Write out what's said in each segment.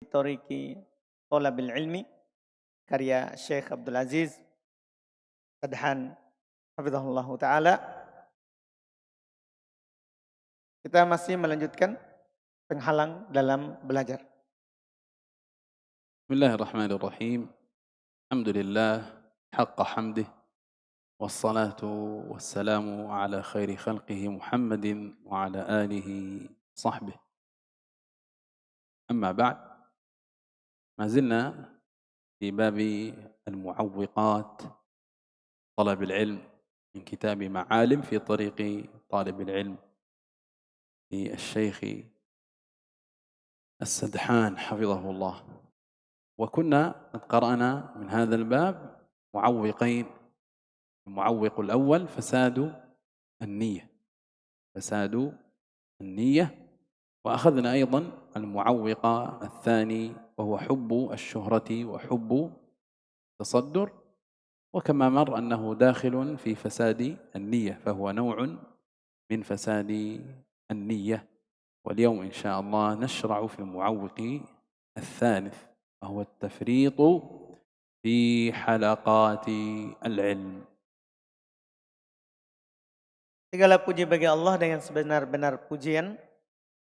Tariqi Thalabil Ilmi karya Syekh Abdul Aziz Adhan hafizahullah taala. Kita masih melanjutkan penghalang dalam belajar. بسم الله الرحمن الرحيم. الحمد لله حق حمده، والصلاة والسلام على خير خلقه محمد وعلى آله وصحبه. أما بعد، ما زلنا في باب المعوقات طلب العلم من كتاب معالم في طريق طالب العلم للشيخ السدحان حفظه الله. وكنا قد قرأنا من هذا الباب معوقين. المعوق الأول فساد النية، فساد النية. وأخذنا أيضا المعوق الثاني وهو حب الشهرة وحب التصدر، وكما مر أنه داخل في فساد النية، فهو نوع من فساد النية. واليوم إن شاء الله نشرع في المعوق الثالث وهو التفريط في حلقات العلم. Segala puji bagi Allah dengan sebenar-benar pujian.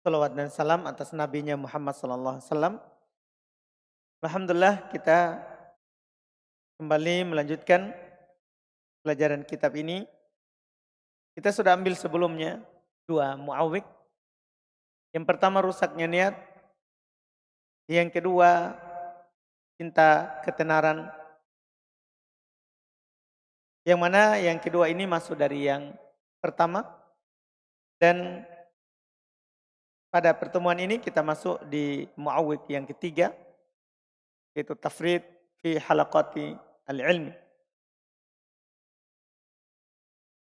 Salawat dan salam atas nabinya Muhammad sallallahu alaihi wasallam. Alhamdulillah kita kembali melanjutkan pelajaran kitab ini. Kita sudah ambil sebelumnya 2 muawwik. Yang pertama rusaknya niat. Yang kedua cinta ketenaran. Yang mana yang kedua ini masuk dari yang pertama. Dan pada pertemuan ini kita masuk di muawwik yang ketiga, yaitu tafrid fi halaqati al-ilmi.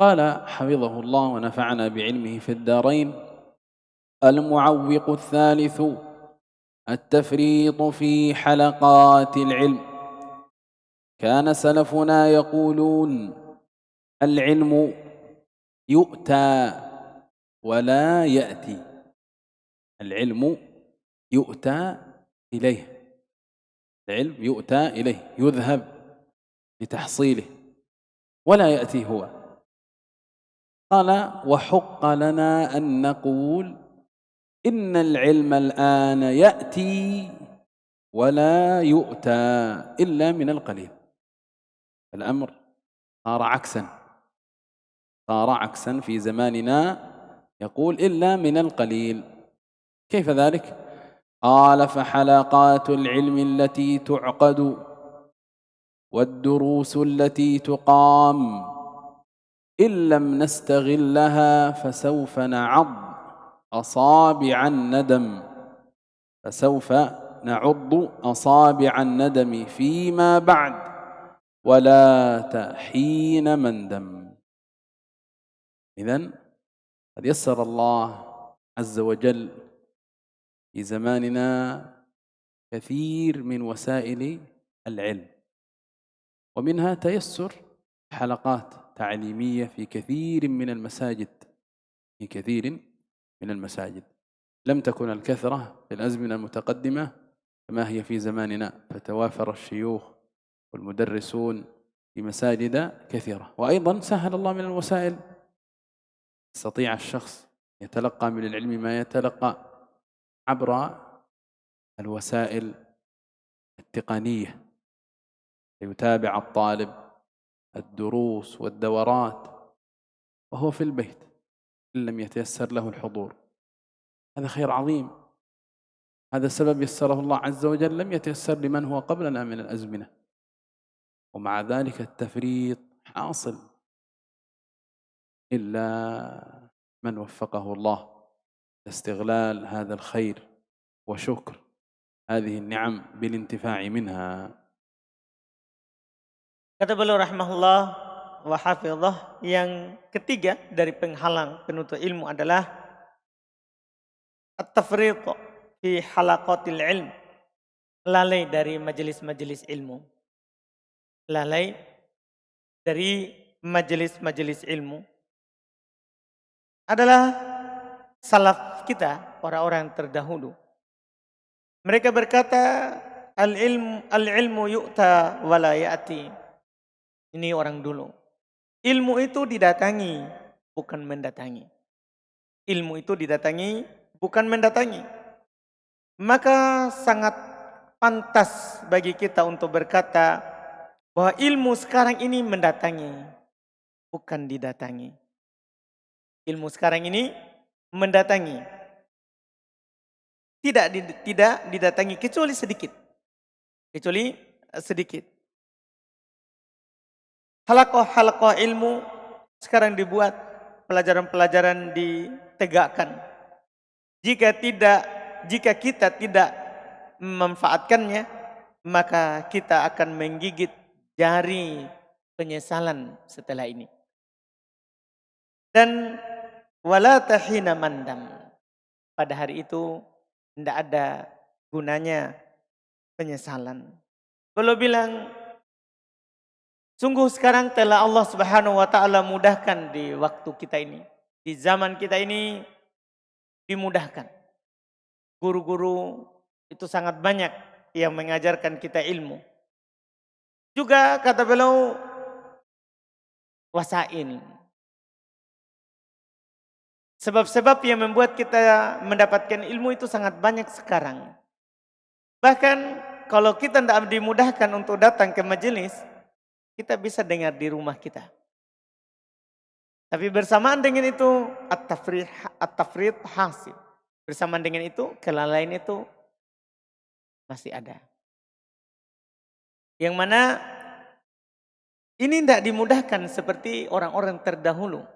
قال حفظه الله ونفعنا بعلمه في الدارين: المعوق الثالث التفريط في حلقات العلم. كان سلفنا يقولون: العلم يؤتى ولا يأتي. العلم يؤتى إليه، العلم يؤتى إليه، يذهب لتحصيله ولا يأتي هو. قال: وحق لنا أن نقول إن العلم الآن يأتي ولا يؤتى إلا من القليل. الأمر صار عكسا، صار عكسا في زماننا، يقول إلا من القليل. كيف ذلك؟ قال: فحلقات العلم التي تعقد والدروس التي تقام إن لم نستغلها فسوف نعض أصابع الندم، فسوف نعض أصابع الندم فيما بعد ولا حين مندم. إذن قد يسر الله عز وجل في زماننا كثير من وسائل العلم، ومنها تيسر حلقات تعليمية في كثير من المساجد، في كثير من المساجد. لم تكن الكثرة في الأزمنة المتقدمة كما هي في زماننا، فتوافر الشيوخ والمدرسون في مساجد كثيرة. وأيضا سهل الله من الوسائل، يستطيع الشخص يتلقى من العلم ما يتلقى عبر الوسائل التقنية، يتابع الطالب الدروس والدورات وهو في البيت إن لم يتيسر له الحضور. هذا خير عظيم، هذا سبب يسره الله عز وجل لم يتيسر لمن هو قبلنا من الأزمنة، ومع ذلك التفريط حاصل إلا من وفقه الله لاستغلال هذا الخير وشكر هذه النعم بالانتفاع منها. Kata beliau rahimahullah wa hafizah, yang ketiga dari penghalang penuntut ilmu adalah at-tafriq fi halaqatil ilm, lalai dari majelis-majelis ilmu. Lalai dari majelis-majelis ilmu adalah salaf kita, orang-orang terdahulu. Mereka berkata, al-ilmu yu'ta wa la ya'ti. Ini orang dulu. Ilmu itu didatangi, bukan mendatangi. Ilmu itu didatangi, bukan mendatangi. Maka sangat pantas bagi kita untuk berkata bahwa ilmu sekarang ini mendatangi, bukan didatangi. Ilmu sekarang ini mendatangi. Tidak didatangi kecuali sedikit. Kecuali sedikit. Halaqah ilmu sekarang dibuat, pelajaran-pelajaran ditegakkan. Jika kita tidak memanfaatkannya, maka kita akan menggigit jari penyesalan setelah ini. Dan wala tahina mandam. Pada hari itu tidak ada gunanya penyesalan. Beliau bilang, sungguh sekarang telah Allah Subhanahu wa taala mudahkan di waktu kita ini. Di zaman kita ini dimudahkan. Guru-guru itu sangat banyak yang mengajarkan kita ilmu. Juga kata beliau, wasail. Sebab-sebab yang membuat kita mendapatkan ilmu itu sangat banyak sekarang. Bahkan kalau kita tidak dimudahkan untuk datang ke majelis, kita bisa dengar di rumah kita. Tapi bersamaan dengan itu, at-tafrid hasil. Bersamaan dengan itu, kelalaian itu masih ada. Yang mana ini tidak dimudahkan seperti orang-orang terdahulu.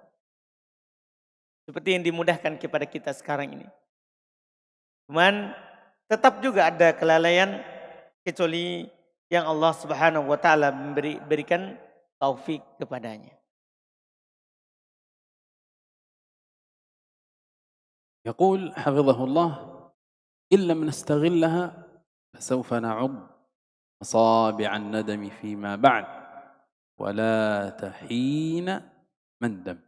Seperti yang dimudahkan kepada kita sekarang ini. Cuman tetap juga ada kelalaian kecuali yang Allah Subhanahu wa taala berikan taufik kepadanya. يقول حفظه الله: إن لم نستغلها فسوف نعض أصابع الندم فيما بعد ولا تحين مندم.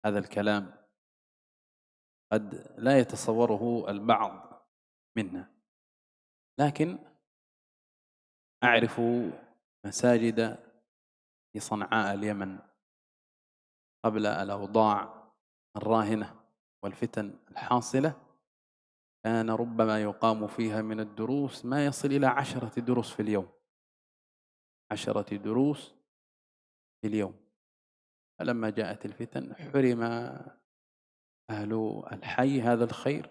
هذا الكلام قد لا يتصوره البعض منا، لكن أعرف مساجد في صنعاء اليمن قبل الأوضاع الراهنة والفتن الحاصلة، كان ربما يقام فيها من الدروس ما يصل إلى 10 دروس في اليوم. 10 دروس في اليوم. فلما جاءت الفتن حرم أهل الحي هذا الخير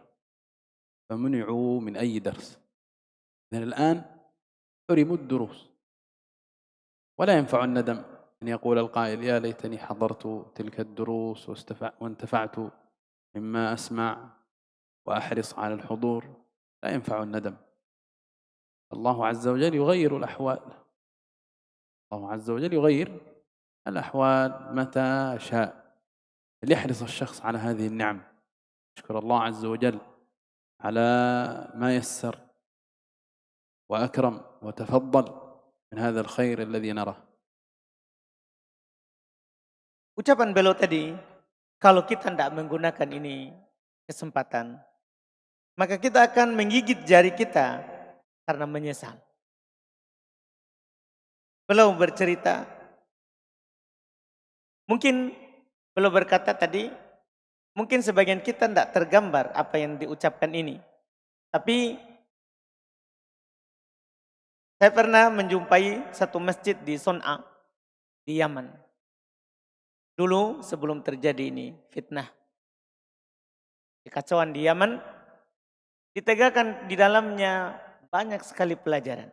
فمنعوا من أي درس. إذن الآن حرموا الدروس، ولا ينفع الندم أن يقول القائل: يا ليتني حضرت تلك الدروس وانتفعت مما أسمع وأحرص على الحضور. لا ينفع الندم. الله عز وجل يغير الأحوال. الله عز وجل يغير الأحوال متى شاء. ليحرص الشخص على هذه النعم، يشكر الله عز وجل على ما يسر وأكرم وتفضل من هذا الخير الذي نراه. Ucapan beliau tadi, kalau kita tidak menggunakan ini kesempatan, maka kita akan menggigit jari kita karena menyesal. Beliau bercerita, mungkin beliau berkata tadi, mungkin sebagian kita tidak tergambar apa yang diucapkan ini. Tapi saya pernah menjumpai satu masjid di Son'a, di Yaman. Dulu sebelum terjadi ini fitnah, kekacauan di Yaman, ditegakkan di dalamnya banyak sekali pelajaran.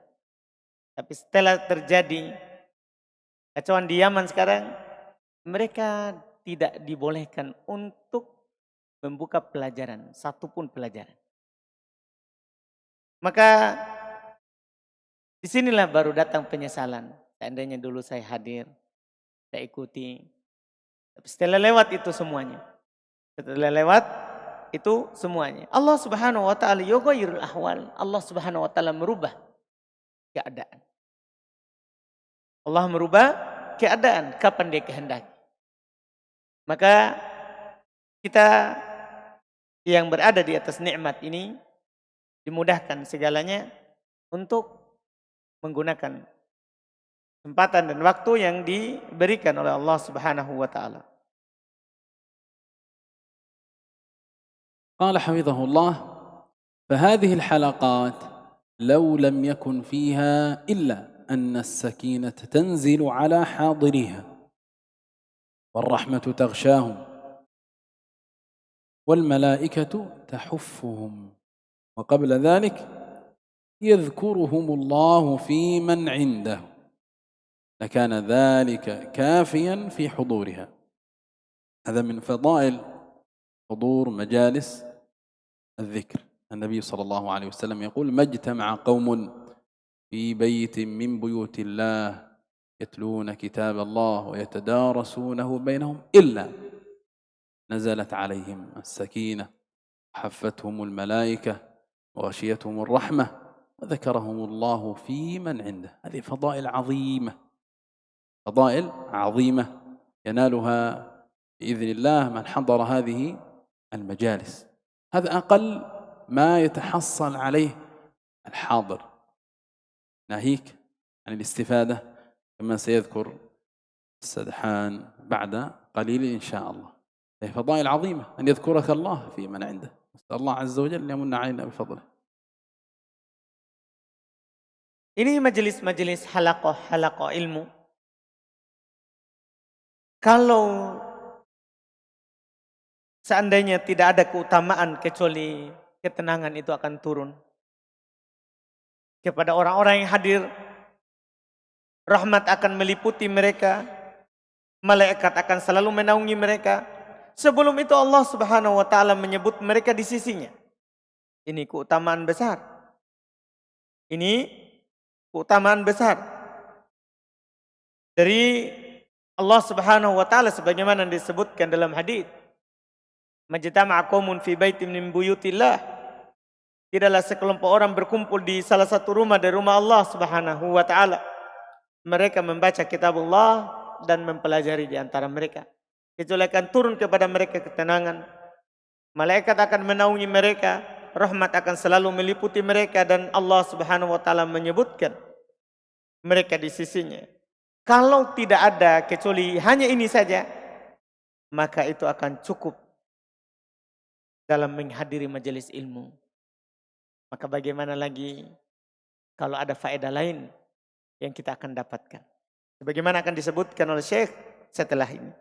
Tapi setelah terjadi kekacauan di Yaman sekarang, mereka tidak dibolehkan untuk membuka pelajaran, satupun pelajaran. Maka disinilah baru datang penyesalan. Seandainya dulu saya hadir, saya ikuti. Tapi setelah lewat itu semuanya. Setelah lewat itu semuanya. Allah Subhanahu wa taala yughayyirul ahwal. Allah Subhanahu wa taala merubah keadaan. Allah merubah keadaan kapan Dia kehendaki. Maka kita yang berada di atas nikmat ini dimudahkan segalanya untuk menggunakan kesempatan dan waktu yang diberikan oleh Allah Subhanahu wa taala. قال حفظه الله: فهذه الحلقات لو لم يكن فيها إلا أن السكينة تنزل على حاضريها والرحمة تغشاهم والملائكة تحفهم، وقبل ذلك يذكرهم الله في من عنده، لكان ذلك كافيا في حضورها. هذا من فضائل حضور مجالس الذكر. النبي صلى الله عليه وسلم يقول: ما اجتمع قوم في بيت من بيوت الله يتلون كتاب الله ويتدارسونه بينهم إلا نزلت عليهم السكينة، حفتهم الملائكة، وغشيتهم الرحمة، وذكرهم الله في من عنده. هذه فضائل عظيمة، فضائل عظيمة ينالها بإذن الله من حضر هذه المجالس. هذا أقل ما يتحصل عليه الحاضر، ناهيك عن الاستفادة كما سيذكر السدحان بعد قليل إن شاء الله. هي فضائل عظيمة أن يذكرك الله في من عنده. نسأل الله عز وجل أن يمن علينا بفضله. Ini majelis-majelis halaqah ilmu. Kalau seandainya tidak ada keutamaan kecuali ketenangan itu akan turun kepada orang-orang yang hadir. Rahmat akan meliputi mereka, malaikat akan selalu menaungi mereka. Sebelum itu Allah Subhanahu wa taala menyebut mereka di sisinya. Ini keutamaan besar. Ini keutamaan besar dari Allah Subhanahu wa taala sebagaimana disebutkan dalam hadis, majtama'a qaumun fi baitin min buyutillah, tidaklah sekelompok orang berkumpul di salah satu rumah dari rumah Allah Subhanahu wa taala, mereka membaca kitabullah dan mempelajari di antara mereka, kecuali akan turun kepada mereka ketenangan, malaikat akan menaungi mereka, rahmat akan selalu meliputi mereka, dan Allah Subhanahu wa taala menyebutkan mereka di sisinya. Kalau tidak ada kecuali hanya ini saja, maka itu akan cukup dalam menghadiri majelis ilmu. Maka bagaimana lagi kalau ada faedah lain yang kita akan dapatkan, sebagaimana akan disebutkan oleh Syekh setelah ini.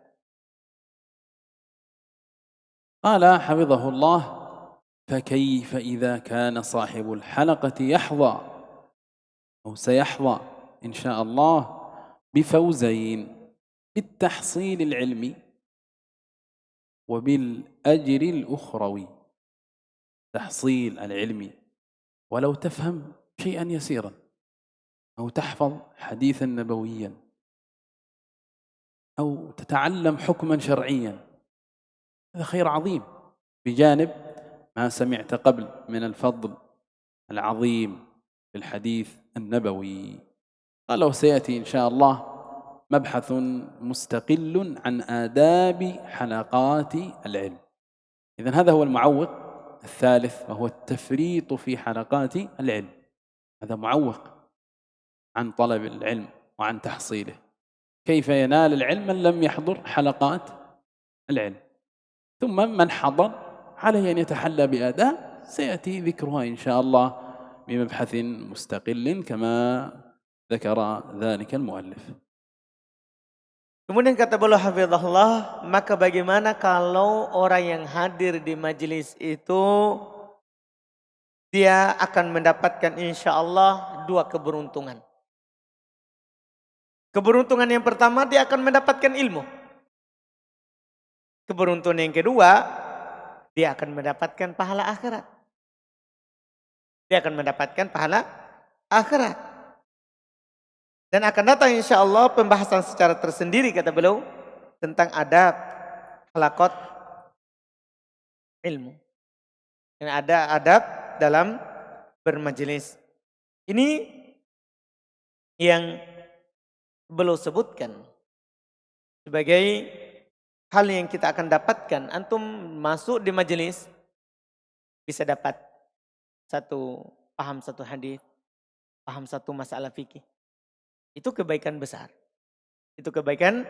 قال حفظه الله: فكيف إذا كان صاحب الحلقة يحظى أو سيحظى إن شاء الله بفوزين: بالتحصيل العلمي وبالأجر الأخروي. تحصيل العلمي ولو تفهم شيئا يسيرا أو تحفظ حديثا نبويا أو تتعلم حكما شرعيا، هذا خير عظيم بجانب ما سمعت قبل من الفضل العظيم في الحديث النبوي. قال: وسيأتي إن شاء الله مبحث مستقل عن آداب حلقات العلم. إذن هذا هو المعوق الثالث، وهو التفريط في حلقات العلم. هذا معوق عن طلب العلم وعن تحصيله. كيف ينال العلم من لم يحضر حلقات العلم؟ ثم من حضر عليه أن يتحلى بآداب سيأتي ذكرها إن شاء الله بمبحث مستقل كما ذكر ذلك المؤلف. Kemudian kata beliau hafizahullah, maka bagaimana kalau orang yang hadir di majelis itu dia akan mendapatkan insya Allah dua keberuntungan. Keberuntungan yang pertama, dia akan mendapatkan ilmu. Keberuntungan yang kedua, dia akan mendapatkan pahala akhirat. Dia akan mendapatkan pahala akhirat. Dan akan datang insya Allah pembahasan secara tersendiri kata beliau tentang adab halaqat ilmu. Dan ada adab dalam bermajelis. Ini yang beliau sebutkan sebagai hal yang kita akan dapatkan. Antum masuk di majelis bisa dapat paham satu hadis, paham satu masalah fikih. Itu kebaikan besar. Itu kebaikan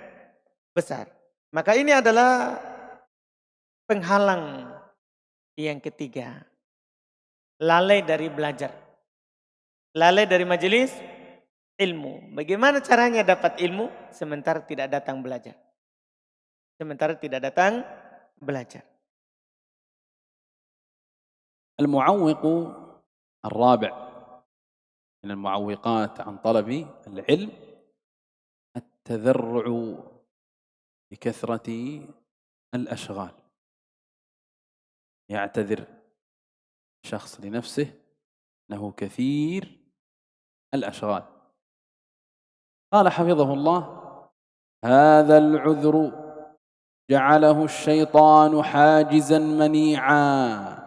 besar. Maka ini adalah penghalang yang ketiga. Lalai dari belajar. Lalai dari majelis ilmu. Bagaimana caranya dapat ilmu sementara tidak datang belajar? Sementara tidak datang belajar. المعوق الرابع من المعوقات عن طلب العلم التذرع بكثرة الأشغال. يعتذر شخص لنفسه أنه كثير الأشغال. قال حفظه الله: هذا العذر جعله الشيطان حاجزا منيعا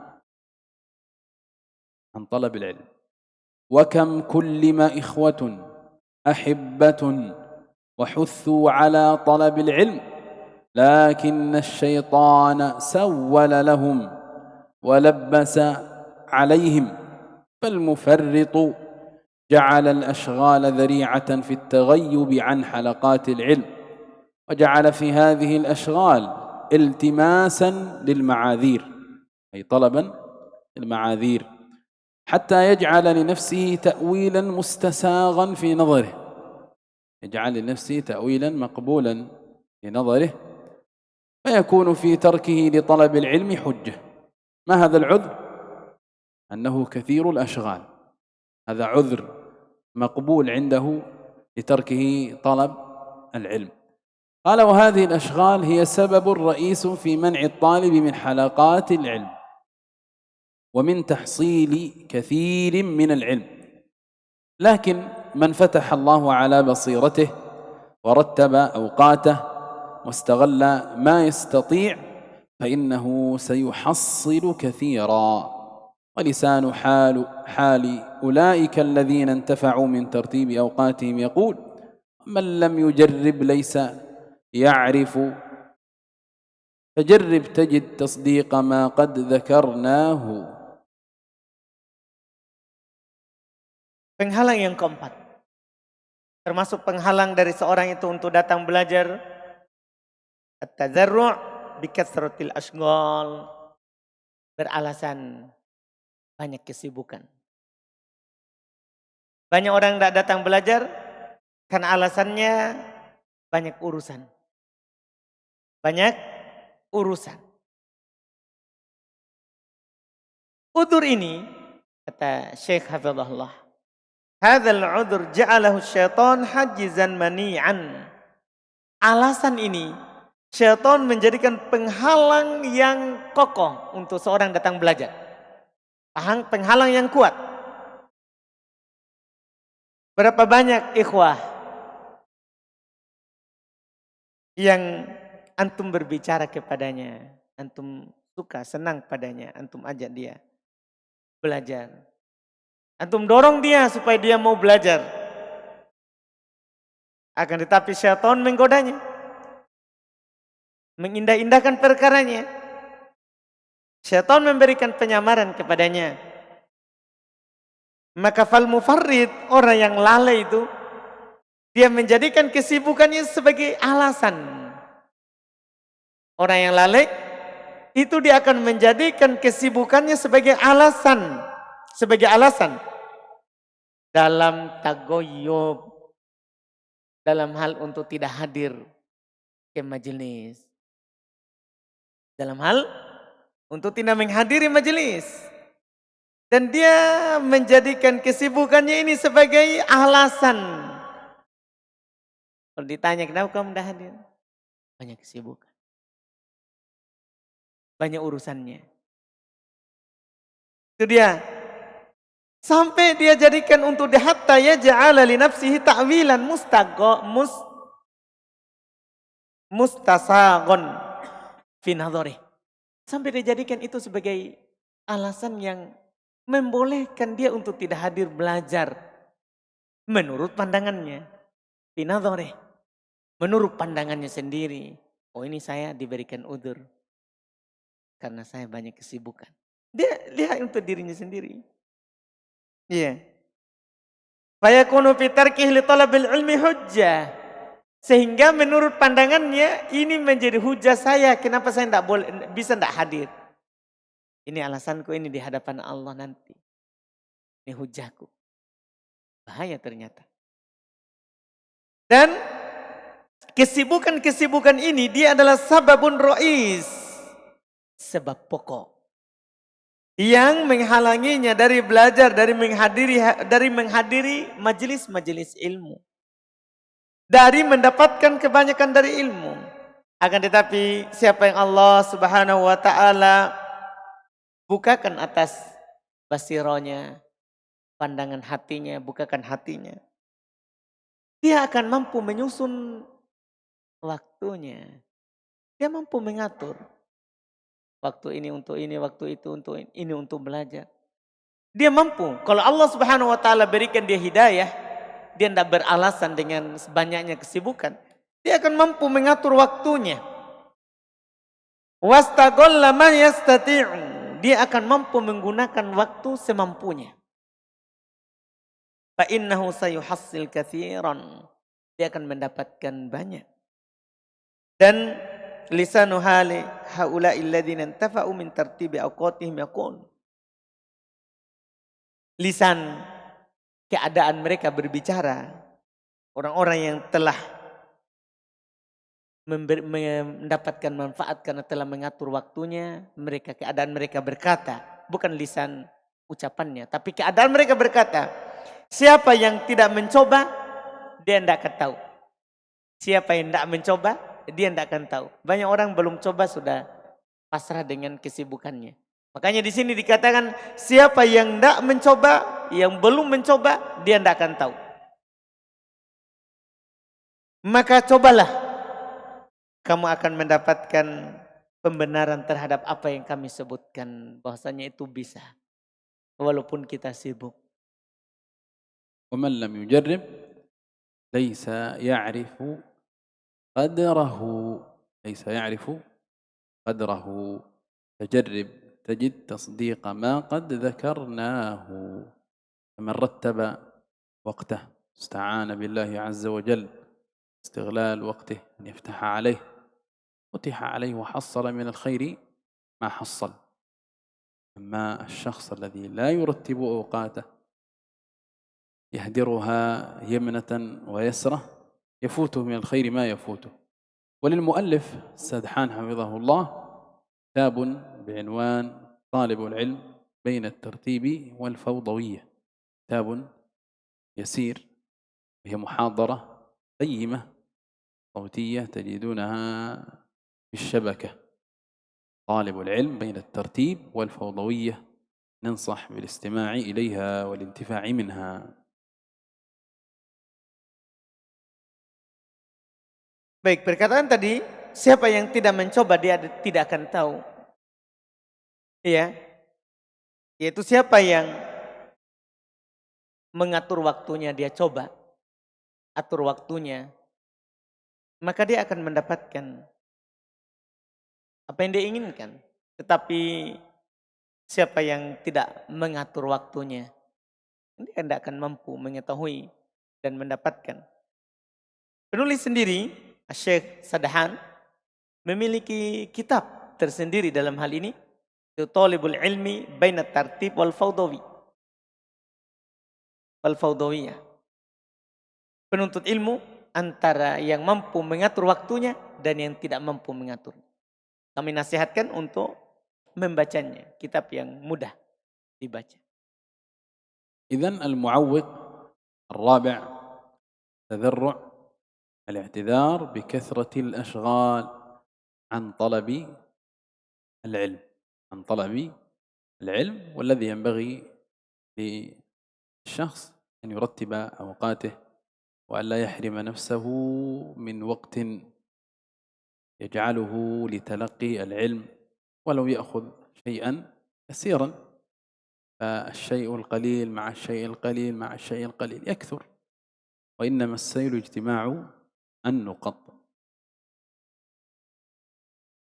عن طلب العلم. وكم كلم إخوة أحبة وحثوا على طلب العلم، لكن الشيطان سول لهم ولبس عليهم، فالمفرط جعل الأشغال ذريعة في التغيب عن حلقات العلم، وجعل في هذه الأشغال التماسا للمعاذير، أي طلبا للمعاذير، حتى يجعل لنفسه تأويلا مستساغا في نظره، يجعل لنفسه تأويلا مقبولا في نظره، فيكون في تركه لطلب العلم حجة. ما هذا العذر؟ أنه كثير الأشغال، هذا عذر مقبول عنده لتركه طلب العلم. قال: وهذه الأشغال هي سبب رئيس في منع الطالب من حلقات العلم ومن تحصيل كثير من العلم. لكن من فتح الله على بصيرته ورتب أوقاته واستغل ما يستطيع فإنه سيحصل كثيرا. ولسان حال أولئك الذين انتفعوا من ترتيب أوقاتهم يقول: من لم يجرب ليس يعرف، فجرب تجد تصديق ما قد ذكرناه. Penghalang yang keempat. Termasuk penghalang dari seorang itu untuk datang belajar. At-tazarru' bikathratil ashghal. Beralasan banyak kesibukan. Banyak orang tidak datang belajar karena alasannya banyak urusan. Banyak urusan. Udzur ini, kata Syekh Hafizahullah, hadzal udzur ja'alahu syaitan hajizan mani'an. Alasan ini syaitan menjadikan penghalang yang kokoh untuk seorang datang belajar. Penghalang yang kuat. Berapa banyak ikhwah yang antum berbicara kepadanya, antum suka, senang padanya, antum ajak dia belajar. Antum dorong dia supaya dia mau belajar. Akan tetapi syaitan menggodanya. Mengindah-indahkan perkaranya. Syaitan memberikan penyamaran kepadanya. Maka fal mufarrid, orang yang lalai itu, dia menjadikan kesibukannya sebagai alasan. Orang yang lalai itu dia akan menjadikan kesibukannya sebagai alasan. Sebagai alasan. Dalam tagoyub. Dalam hal untuk tidak hadir ke majelis. Dalam hal untuk tidak menghadiri majelis. Dan dia menjadikan kesibukannya ini sebagai alasan. Kalau ditanya kenapa kamu tidak hadir? Banyak kesibukan. Banyak urusannya. Itu dia. Sampai dia jadikan untuk hatta yaj'ala li nafsihi ta'wilan mustasagon fi nadhari. Sampai dia jadikan itu sebagai alasan yang membolehkan dia untuk tidak hadir belajar menurut pandangannya. Fi nadhari. Menurut pandangannya sendiri. Oh, ini saya diberikan udzur karena saya banyak kesibukan. Dia lihat untuk dirinya sendiri. Iya. Fayakunu fi tarkihi li talabil ilmi hujjah. Sehingga menurut pandangannya ini menjadi hujah saya. Kenapa saya tidak boleh bisa tidak hadir? Ini alasanku ini di hadapan Allah nanti. Ini hujahku. Bahaya ternyata. Dan kesibukan-kesibukan ini dia adalah sababun ro'is. Sebab pokok. Yang menghalanginya dari belajar, dari menghadiri majelis-majelis ilmu. Dari mendapatkan kebanyakan dari ilmu. Akan tetapi siapa yang Allah Subhanahu wa taala bukakan atas basironya, pandangan hatinya, bukakan hatinya. Dia akan mampu menyusun waktunya. Dia mampu mengatur. Waktu ini untuk ini, waktu itu untuk ini untuk belajar. Dia mampu. Kalau Allah Subhanahu wa taala berikan dia hidayah, dia tidak beralasan dengan banyaknya kesibukan. Dia akan mampu mengatur waktunya. Wastagholla man yastati'u. Dia akan mampu menggunakan waktu semampunya. Fa innahu sayuhassil katsiran. Dia akan mendapatkan banyak. Dan lisanu hali haula'i alladziina intafa'u min tartibi awqatihim yaqul. Lisan keadaan mereka berbicara. Orang-orang yang telah mendapatkan manfaat karena telah mengatur waktunya, keadaan mereka berkata, bukan lisan ucapannya, tapi keadaan mereka berkata, siapa yang tidak mencoba, dia tidak akan tahu. Siapa yang tidak mencoba, dia tidak akan tahu. Banyak orang belum coba sudah pasrah dengan kesibukannya. Makanya di sini dikatakan, siapa yang tidak mencoba, yang belum mencoba, dia tidak akan tahu. Maka cobalah, kamu akan mendapatkan pembenaran terhadap apa yang kami sebutkan. Bahwasanya itu bisa. Walaupun kita sibuk. ومن لم يجرب ليس يعرف قدره ليس يعرف قدره فجرب تجد تصديق ما قد ذكرناه. فمن رتب وقته استعان بالله عز وجل استغلال وقته أن يفتح عليه فتح عليه وحصل من الخير ما حصل. أما الشخص الذي لا يرتب أوقاته يهدرها يمنة ويسرة يفوته من الخير ما يفوته. وللمؤلف السدحان حفظه الله كتاب بعنوان طالب العلم بين الترتيب والفوضوية. كتاب يسير، وهي محاضرة قيمة صوتية تجدونها في الشبكة. طالب العلم بين الترتيب والفوضوية، ننصح بالاستماع إليها والانتفاع منها. Baik, perkataan tadi, siapa yang tidak mencoba dia tidak akan tahu. Iya. Yaitu siapa yang mengatur waktunya, dia coba atur waktunya, maka dia akan mendapatkan apa yang dia inginkan. Tetapi siapa yang tidak mengatur waktunya, dia tidak akan mampu mengetahui dan mendapatkan. Penulis sendiri, Syekh Sadahan, memiliki kitab tersendiri dalam hal ini, itu Talibul Ilmi Baina Tartib wal Fawdawiyah. Penuntut ilmu antara yang mampu mengatur waktunya dan yang tidak mampu mengatur. Kami nasihatkan untuk membacanya, kitab yang mudah dibaca. إذن المعوق الرابع تذرع الاعتذار بكثرة الأشغال عن طلب العلم والذي ينبغي للشخص أن يرتب أوقاته وأن لا يحرم نفسه من وقت يجعله لتلقي العلم ولو يأخذ شيئا كثيرا. فالشيء القليل مع الشيء القليل مع الشيء القليل يكثر، وإنما السيل اجتماع النقط.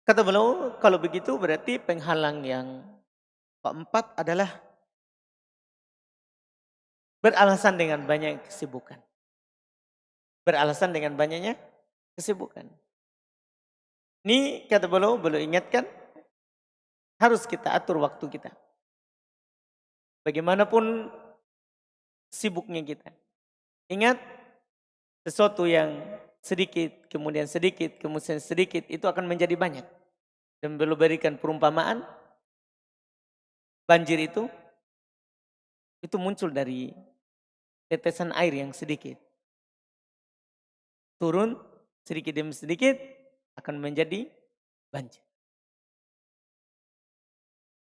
Kata beliau, kalau begitu berarti penghalang yang keempat adalah beralasan dengan banyak kesibukan. Beralasan dengan banyaknya kesibukan. Ini kata beliau ingatkan, harus kita atur waktu kita. Bagaimanapun sibuknya kita. Ingat, sesuatu yang sedikit, kemudian sedikit, itu akan menjadi banyak. Dan beliau berikan perumpamaan, banjir itu muncul dari tetesan air yang sedikit. Turun sedikit demi sedikit akan menjadi banjir.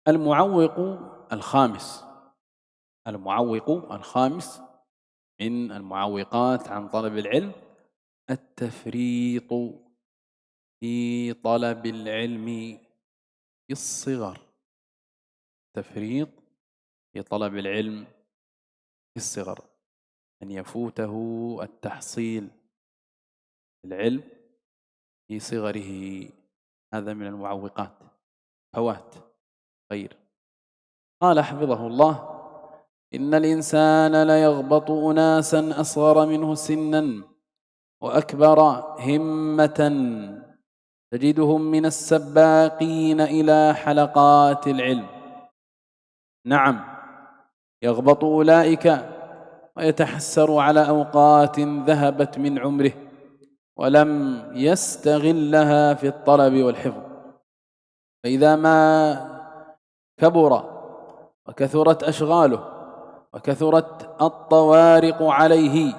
المعوق الخامس من المعوقات عن طلب العلم التفريط في طلب العلم في الصغر. التفريط في طلب العلم في الصغر، أن يفوته التحصيل العلم في صغره، هذا من المعوقات، فوات خير. قال حفظه الله: إن الإنسان ليغبط أناسا أصغر منه سنا وأكبر همة، تجدهم من السباقين إلى حلقات العلم. نعم، يغبط أولئك ويتحسر على أوقات ذهبت من عمره ولم يستغلها في الطلب والحفظ، فإذا ما كبر وكثرت أشغاله وكثرت الطوارق عليه،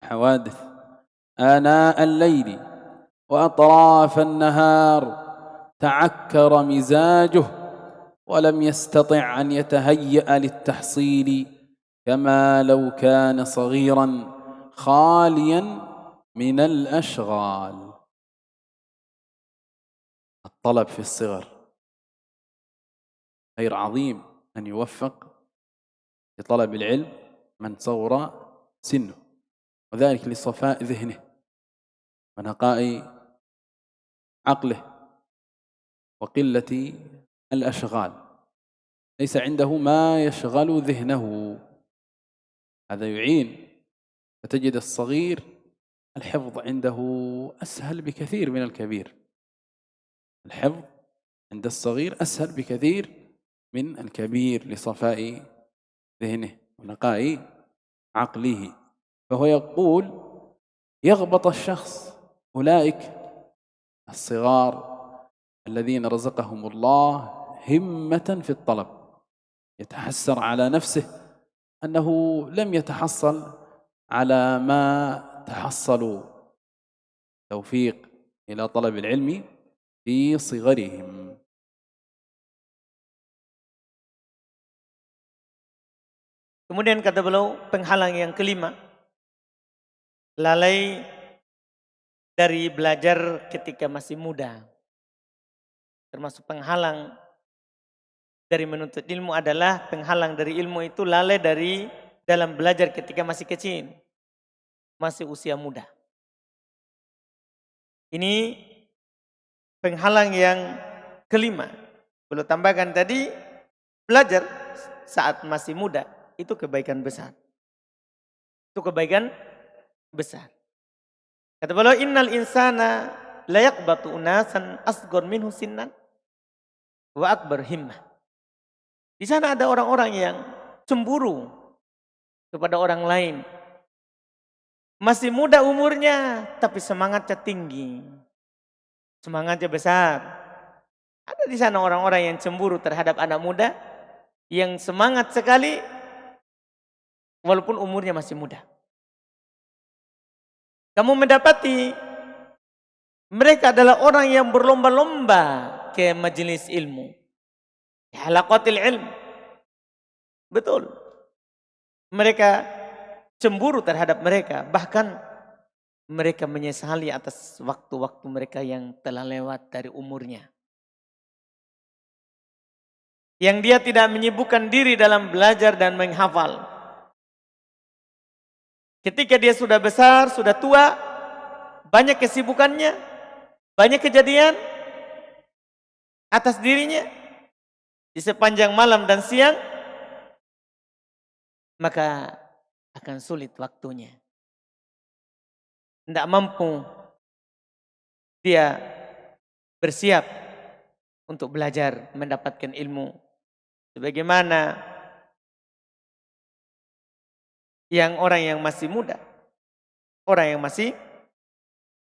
حوادث آناء الليل وأطراف النهار، تعكر مزاجه ولم يستطع أن يتهيأ للتحصيل كما لو كان صغيرا خاليا من الأشغال. الطلب في الصغر خير عظيم، أن يوفق لطلب العلم من صغر سنه، وذلك لصفاء ذهنه ونقاء عقله وقلة الأشغال، ليس عنده ما يشغل ذهنه، هذا يعين. فتجد الصغير الحفظ عنده أسهل بكثير من الكبير، الحفظ عند الصغير أسهل بكثير من الكبير لصفاء ذهنه ونقاء عقله. فهو يقول: يغبط الشخص أولئك الصغار الذين رزقهم الله همة في الطلب، يتحسر على نفسه أنه لم يتحصل على ما تحصلوا، توفيق إلى طلب العلم في صغرهم. Kemudian kata beliau, penghalang yang kelima, lalai dari belajar ketika masih muda. Termasuk penghalang dari menuntut ilmu adalah penghalang dari ilmu itu lalai dari dalam belajar ketika masih kecil, masih usia muda. Ini penghalang yang kelima. Beliau tambahkan tadi, belajar saat masih muda itu kebaikan besar. Itu kebaikan besar. Kata beliau, innal insana la yaqbatu unasan asghar minhu sinnan wa akbar himmah. Di sana ada orang-orang yang cemburu kepada orang lain. Masih muda umurnya, tapi semangatnya tinggi. Semangatnya besar. Ada di sana orang-orang yang cemburu terhadap anak muda yang semangat sekali walaupun umurnya masih muda. Kamu mendapati mereka adalah orang yang berlomba-lomba ke majelis ilmu, halaqatil ilm. Betul. Mereka cemburu terhadap mereka, bahkan mereka menyesali atas waktu-waktu mereka yang telah lewat dari umurnya. Yang dia tidak menyibukkan diri dalam belajar dan menghafal. Ketika dia sudah besar, sudah tua, banyak kesibukannya, banyak kejadian atas dirinya di sepanjang malam dan siang. maka akan sulit waktunya. Tidak mampu dia bersiap untuk belajar, mendapatkan ilmu. Sebagaimana yang orang yang masih muda. Orang yang masih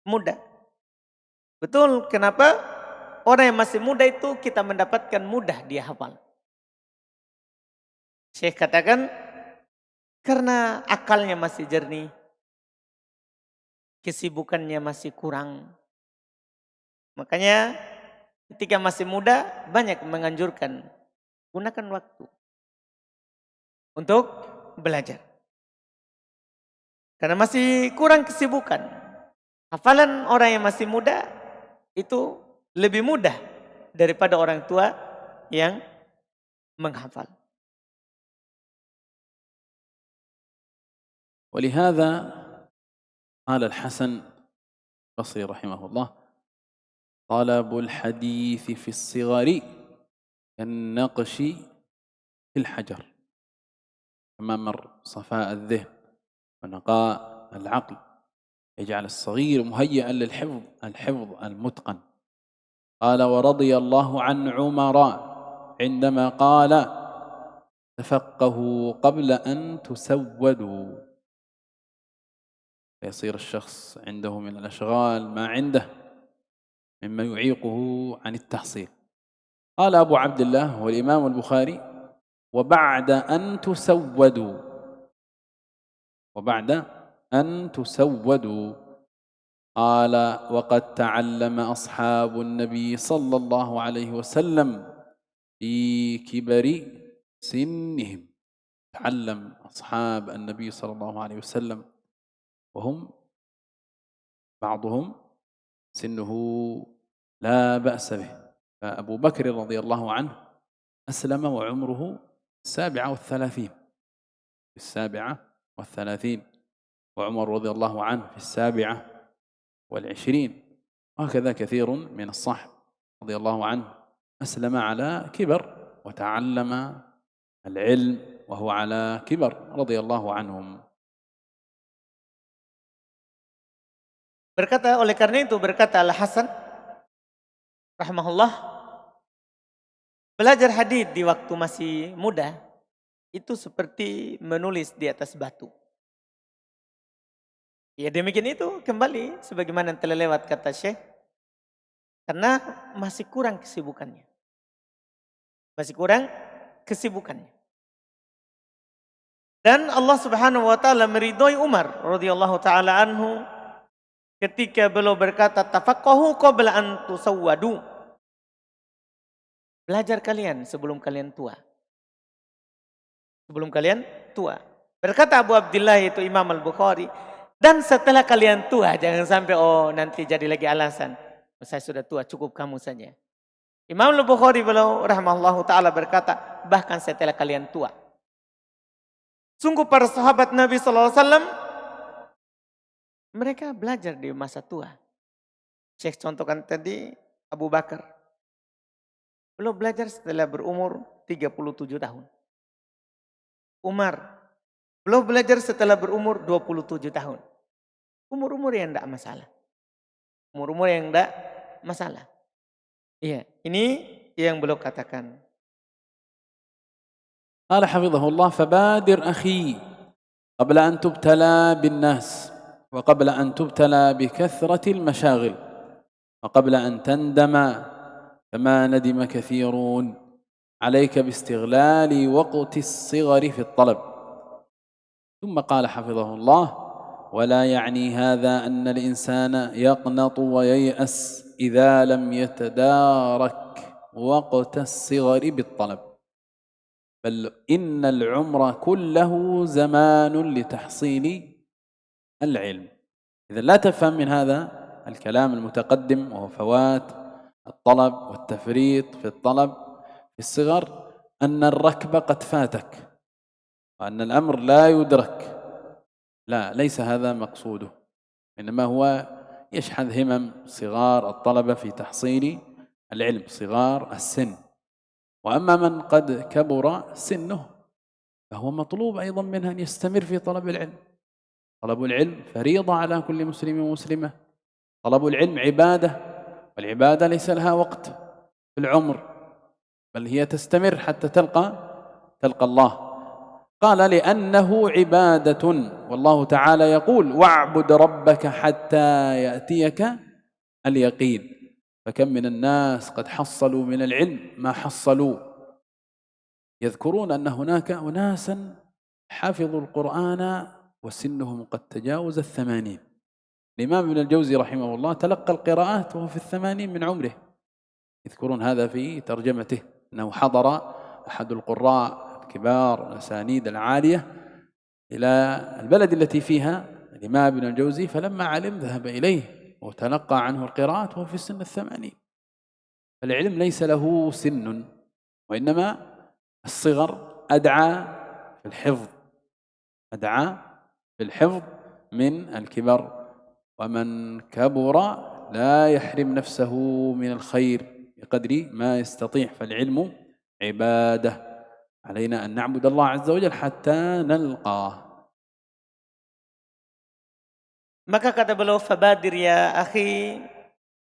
muda. Betul, kenapa? Orang yang masih muda itu kita mendapatkan mudah dia hafal. Syekh katakan, karena akalnya masih jernih, kesibukannya masih kurang. Makanya ketika masih muda banyak menganjurkan gunakan waktu untuk belajar. Karena masih kurang kesibukan. Hafalan orang yang masih muda itu lebih mudah daripada orang tua yang menghafal. ولهذا قال الحسن البصري رحمه الله: طلب الحديث في الصغر كالنقش في الحجر، كما مر صفاء الذهن ونقاء العقل يجعل الصغير مهيئا الحفظ المتقن. قال: ورضي الله عن عمر عندما قال: تفقهوا قبل أن تسودوا. فيصير الشخص عنده من الأشغال ما عنده مما يعيقه عن التحصيل. قال أبو عبد الله والإمام البخاري: وبعد أن تسودوا، وبعد أن تسودوا. قال: وقد تعلم أصحاب النبي صلى الله عليه وسلم في كبر سنهم. تعلم أصحاب النبي صلى الله عليه وسلم وهم بعضهم سنه لا بأس به. فأبو بكر رضي الله عنه أسلم وعمره 37، في 37، وعمر رضي الله عنه في 27، وهكذا كثير من الصحب رضي الله عنه أسلم على كبر وتعلم العلم وهو على كبر رضي الله عنهم. Oleh karena itu berkata Al-Hasan rahimahullah, belajar hadis di waktu masih muda itu seperti menulis di atas batu. Ya demikian itu kembali sebagaimana telah lewat kata Syekh, karena masih kurang kesibukannya. Masih kurang kesibukannya. Dan Allah Subhanahu wa taala meridhoi Umar radhiyallahu taala anhu ketika beliau berkata, tafaqahu qabla an tusawwadu. Belajar kalian sebelum kalian tua. Sebelum kalian tua. Berkata Abu Abdullah itu Imam Al-Bukhari, dan setelah kalian tua, jangan sampai nanti jadi lagi alasan, saya sudah tua, cukup kamu saja. Imam Al-Bukhari beliau rahimahullahu taala berkata, bahkan setelah kalian tua. Sungguh para sahabat Nabi sallallahu alaihi wasallam mereka belajar di masa tua. Syekh contohkan tadi Abu Bakar. Beliau belajar setelah berumur 37 tahun. Umar. Beliau belajar setelah berumur 27 tahun. Umur-umur yang tidak masalah. Umur-umur yang tidak masalah. Iya, ini yang beliau katakan. قال حفظه الله: فبادر أخي قبل أن تبتلى بالناس، وقبل أن تبتلى بكثرة المشاغل، وقبل أن تندم كما ندم كثيرون. عليك باستغلال وقت الصغر في الطلب. ثم قال حفظه الله: ولا يعني هذا أن الإنسان يقنط وييأس إذا لم يتدارك وقت الصغر بالطلب، بل إن العمر كله زمان لتحصيل العلم. إذا لا تفهم من هذا الكلام المتقدم وهو فوات الطلب والتفريط في الطلب في الصغر أن الركب قد فاتك وأن الأمر لا يدرك. لا، ليس هذا مقصوده، إنما هو يشحذ همم صغار الطلبة في تحصيل العلم، صغار السن. وأما من قد كبر سنه فهو مطلوب أيضا منها أن يستمر في طلب العلم. طلب العلم فريضة على كل مسلم ومسلمة. طلب العلم عبادة، والعبادة ليس لها وقت في العمر، بل هي تستمر حتى تلقى الله. قال لأنه عبادة، والله تعالى يقول واعبد ربك حتى يأتيك اليقين. فكم من الناس قد حصلوا من العلم ما حصلوا. يذكرون أن هناك أناسا حفظوا القرآن وسنهم قد تجاوز 80. الإمام ابن الجوزي رحمه الله تلقى القراءات وهو في 80 من عمره. يذكرون هذا في ترجمته، أنه حضر أحد القراء الكبار الأسانيد العالية إلى البلد التي فيها الإمام ابن الجوزي، فلما علم ذهب إليه وتلقى عنه القراءات وهو في سن 80. فالعلم ليس له سن، وإنما الصغر أدعى في الحفظ، أدعى في الحفظ من الكبر. ومن كبر لا يحرم نفسه من الخير بقدر ما يستطيع. فالعلم عبادة، علينا أن نعبد الله عز وجل حتى نلقاه. Maka kata beliau, fabadir ya akhi,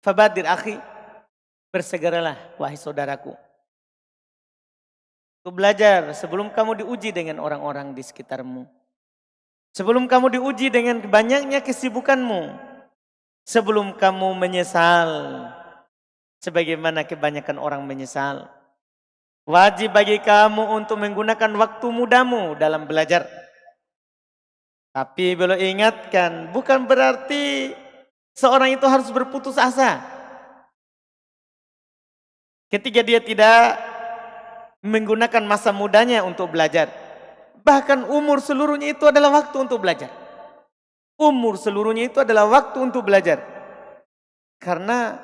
fabadir akhi, bersegeralah wahai saudaraku, untuk belajar sebelum kamu diuji dengan orang-orang di sekitarmu. Sebelum kamu diuji dengan banyaknya kesibukanmu. Sebelum kamu menyesal sebagaimana kebanyakan orang menyesal. Wajib bagi kamu untuk menggunakan waktu mudamu dalam belajar. Tapi beliau ingatkan, bukan berarti seorang itu harus berputus asa ketika dia tidak menggunakan masa mudanya untuk belajar. Bahkan umur seluruhnya itu adalah waktu untuk belajar. Umur seluruhnya itu adalah waktu untuk belajar. Karena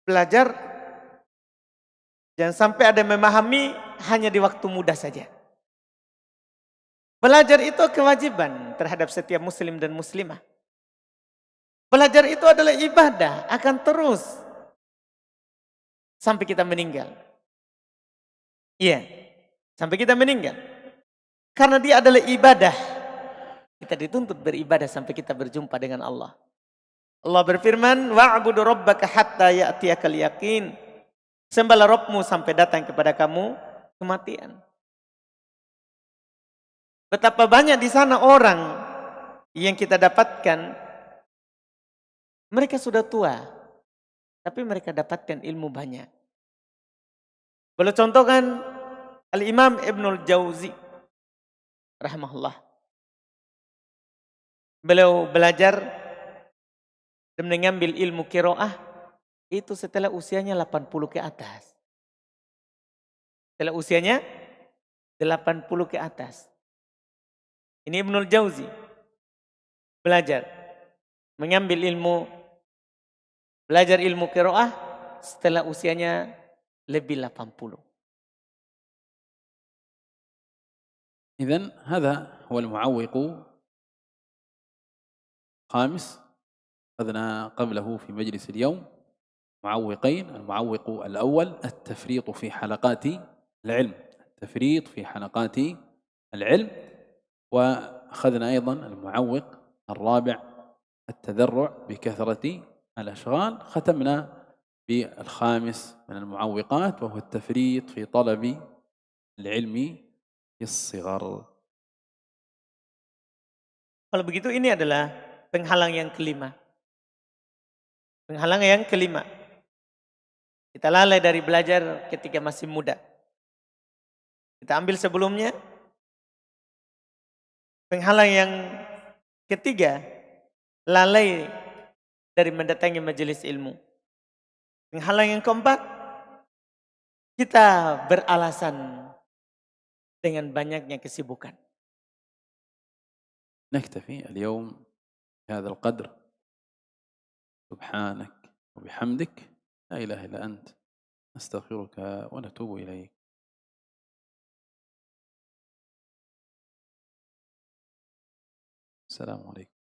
belajar jangan sampai ada yang memahami hanya di waktu muda saja. Belajar itu kewajiban terhadap setiap muslim dan muslimah. Belajar itu adalah ibadah, akan terus sampai kita meninggal. Iya, sampai kita meninggal. Karena dia adalah ibadah. Kita dituntut beribadah sampai kita berjumpa dengan Allah. Allah berfirman, wa'budu rabbaka hatta ya'tiyakal yaqin. Sembahlah Rabbmu sampai datang kepada kamu kematian. Betapa banyak di sana orang yang kita dapatkan, mereka sudah tua, tapi mereka dapatkan ilmu banyak. Boleh contohkan Al-Imam Ibnul Jauzi rahimahullah. Beliau belajar dan mengambil ilmu qiraah itu setelah usianya 80 ke atas. Setelah usianya 80 ke atas. Ini Ibnul Jauzi belajar mengambil ilmu, belajar ilmu qiraah setelah usianya lebih 80. إذن هذا هو المعوق الخامس أخذنا قبله في مجلس اليوم معوقين. المعوق الأول التفريط في حلقات العلم، التفريط في حلقات العلم. وأخذنا أيضا المعوق الرابع التذرع بكثرة الأشغال. ختمنا بالخامس من المعوقات وهو التفريط في طلب العلم في الصغر. Kalau begitu ini adalah penghalang yang kelima. Penghalang yang kelima. Kita lalai dari belajar ketika masih muda. Kita ambil sebelumnya. Penghalang yang ketiga, lalai dari mendatangi majelis ilmu. Penghalang yang keempat, kita beralasan dengan banyaknya kesibukan. نكتفي اليوم بهذا القدر. سبحانك وبحمدك لا إله إلا أنت نستغفرك ونتوب إليك. السلام عليكم.